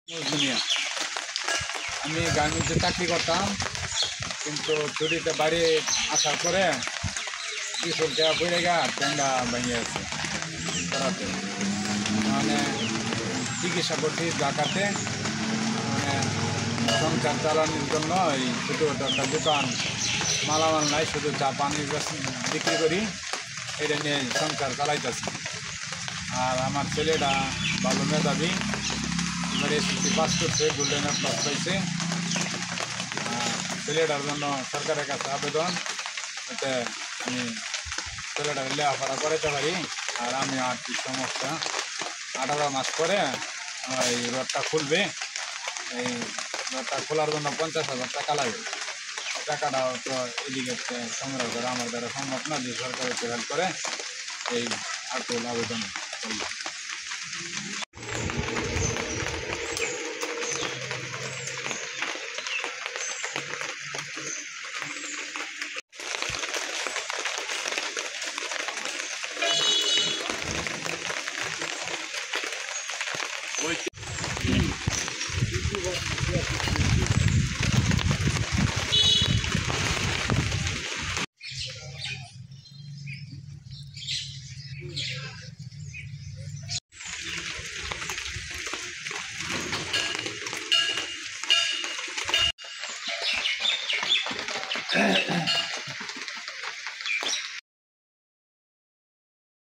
দুনিয়া আমি গার্মেন্টসে চাকরি করতাম, কিন্তু ছুটিতে বাড়ি আসার পরে কিশোর দেওয়া পড়ে গা ট্যান্ডা ভেঙে আছে করাতে। মানে চিকিৎসা করছি ঢাকাতে। মানে সংসার চালানোর জন্য এই ছোটো ছোটো একটা দোকান, মালামাল নাই, শুধু চা পানি বিক্রি করি, এটা নিয়ে সংসার চালাইতেছি। আর আমার ছেলেটা ভালো মেধাবী, এবার এসএসসি পাস করছে, গোল্ডেন প্লাস পাইছে। ছেলেটার জন্য সরকারের কাছে আবেদন, যাতে আমি ছেলেটা লেখাপড়া করাতে পারি। আর আমি আর্থিক সমস্যা, 18 মাস পরে এই রোডটা খুলবে। এই রোডটা খোলার জন্য 50,000 টাকা লাগবে। টাকাটাও তো এদিকে সংগ্রহ করা আমার দ্বারা সম্ভব না, যে সরকারের হেল্প করে। এই আকুল আবেদন করলাম।